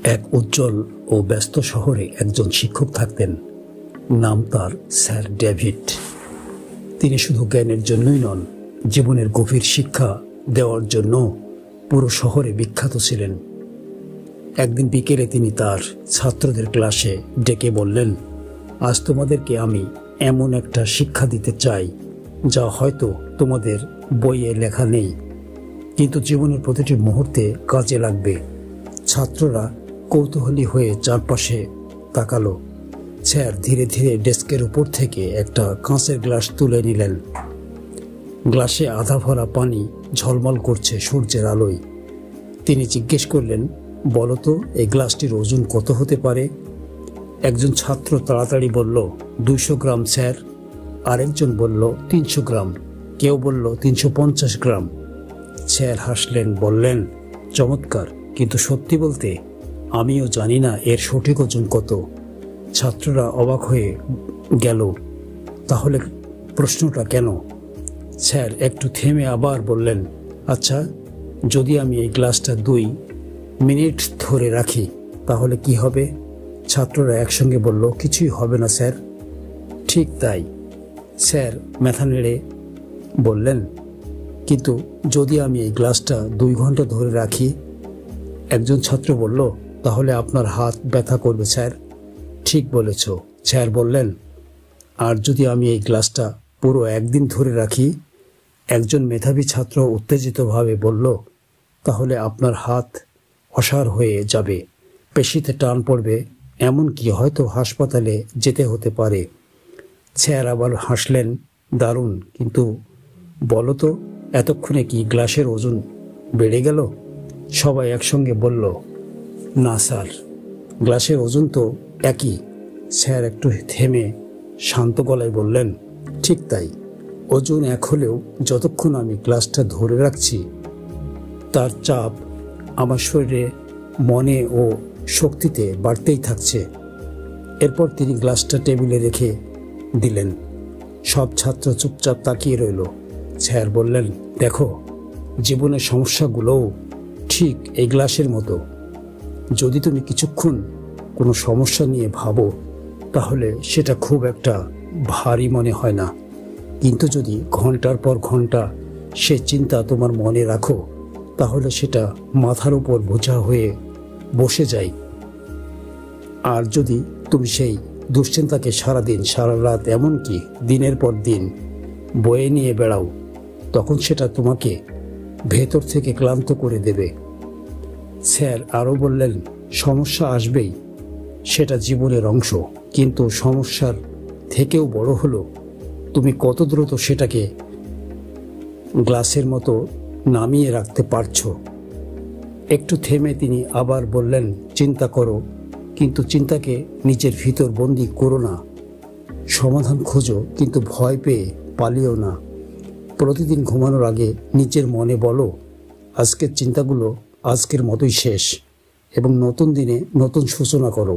এক উজ্জ্বল ও ব্যস্ত শহরে একজন শিক্ষক থাকতেন। নাম তার স্যার ডেভিড। তিনি শুধু জ্ঞানের জন্যই নন, জীবনের গভীর শিক্ষা দেওয়ার জন্য পুরো শহরে বিখ্যাত ছিলেন। একদিন বিকেলে তিনি তার ছাত্রদের ক্লাসে ডেকে বললেন, আজ তোমাদেরকে আমি এমন একটা শিক্ষা দিতে চাই যা হয়তো তোমাদের বইয়ে লেখা নেই, কিন্তু জীবনের প্রতিটি মুহূর্তে কাজে লাগবে। ছাত্ররা কৌতূহলী হয়ে চারপাশে তাকালো। স্যার ধীরে ধীরে ডেস্কের উপর থেকে একটা কাঁচের গ্লাস তুলে নিলেন। গ্লাসে আধা ভরা পানি ঝলমল করছে সূর্যের আলোয়। তিনি জিজ্ঞেস করলেন, বলো তো এই গ্লাসটির ওজন কত হতে পারে? একজন ছাত্র তাড়াতাড়ি বলল, 200 গ্রাম স্যার। আরেকজন বলল 300 গ্রাম, কেউ বলল 350 গ্রাম। স্যার হাসলেন, বললেন, চমৎকার, কিন্তু সত্যি বলতে আমিও জানি না এর সঠিক ওজন কত। ছাত্ররা অবাক হয়ে গেল, তাহলে প্রশ্নটা কেন? স্যার একটু থেমে আবার বললেন, আচ্ছা, যদি আমি এই গ্লাসটা 2 মিনিট ধরে রাখি তাহলে কি হবে? ছাত্ররা একসঙ্গে বলল, কিছুই হবে না স্যার। ঠিক তাই, স্যার মাথা নেড়ে বললেন, কিন্তু যদি আমি এই গ্লাসটা 2 ঘন্টা ধরে রাখি? একজন ছাত্র বলল, তাহলে আপনার হাত ব্যথা করবে স্যার। ঠিক বলেছ, স্যার বললেন। আর যদি আমি এই গ্লাসটা পুরো 1 দিন ধরে রাখি? একজন মেধাবী ছাত্র উত্তেজিতভাবে বলল, তাহলে আপনার হাত অসাড় হয়ে যাবে, পেশিতে টান পড়বে, এমনকি হয়তো হাসপাতালে যেতে হতে পারে। স্যার আবার হাসলেন, দারুণ, কিন্তু বলো তো এতক্ষণে কি গ্লাসের ওজন বেড়ে গেল? সবাই একসঙ্গে বলল, না স্যার, গ্লাসের ওজন তো একই। স্যার একটু থেমে শান্ত গলায় বললেন, ঠিক তাই, ওজন এক হলেও যতক্ষণ আমি গ্লাসটা ধরে রাখছি তার চাপ আমার শরীরে, মনে ও শক্তিতে বাড়তেই থাকছে। এরপর তিনি গ্লাসটা টেবিলে রেখে দিলেন। সব ছাত্র চুপচাপ তাকিয়ে রইল। স্যার বললেন, দেখো, জীবনের সমস্যাগুলোও ঠিক এই গ্লাসের মতো। যদি তুমি কিছুক্ষণ কোনো সমস্যা নিয়ে ভাবো তাহলে সেটা খুব একটা ভারী মনে হয় না, কিন্তু যদি ঘন্টার পর ঘন্টা সে চিন্তা তোমার মনে রাখো তাহলে সেটা মাথার উপর বোঝা হয়ে বসে যায়। আর যদি তুমি সেই দুশ্চিন্তাকে সারাদিন, সারা রাত, এমনকি দিনের পর দিন বয়ে নিয়ে বেড়াও, তখন সেটা তোমাকে ভেতর থেকে ক্লান্ত করে দেবে। স্যার আরও বললেন, সমস্যা আসবেই, সেটা জীবনের অংশ, কিন্তু সমস্যার থেকেও বড় হলো তুমি কত দ্রুত সেটাকে গ্লাসের মতো নামিয়ে রাখতে পারছো। একটু থেমে তিনি আবার বললেন, চিন্তা করো, কিন্তু চিন্তাকে নিজের ভিতর বন্দি করো না। সমাধান খোঁজো, কিন্তু ভয় পেয়ে পালিও না। প্রতিদিন ঘুমানোর আগে নিজের মনে বলো, আজকের চিন্তাগুলো আজকের মতোই শেষ, এবং নতুন দিনে নতুন সূচনা করো।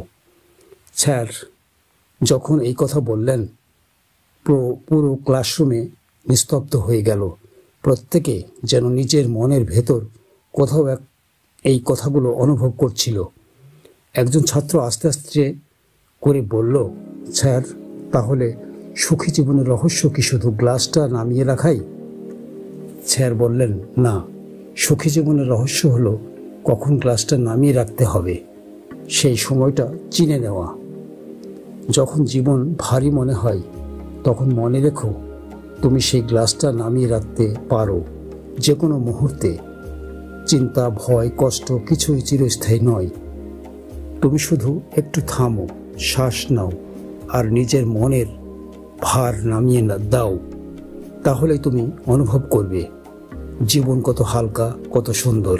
স্যার যখন এই কথা বললেন পুরো ক্লাসরুমে নিস্তব্ধ হয়ে গেল। প্রত্যেকে যেন নিজের মনের ভেতর কোথাও এই কথাগুলো অনুভব করছিল। একজন ছাত্র আস্তে আস্তে করে বলল, স্যার, তাহলে সুখী জীবনের রহস্য কি শুধু গ্লাসটা নামিয়ে রাখাই? স্যার বললেন, না, সুখী জীবনের রহস্য হলো কখন গ্লাসটা নামিয়ে রাখতে হবে সেই সময়টা চিনে নেওয়া। যখন জীবন ভারী মনে হয় তখন মনে রেখো তুমি সেই গ্লাসটা নামিয়ে রাখতে পারো যে কোনো মুহূর্তে। চিন্তা, ভয়, কষ্ট কিছুই চিরস্থায়ী নয়। তুমি শুধু একটু থামো, শ্বাস নাও, আর নিজের মনের ভার নামিয়ে দাও। তাহলে তুমি অনুভব করবে জীবন কত হালকা, কত সুন্দর।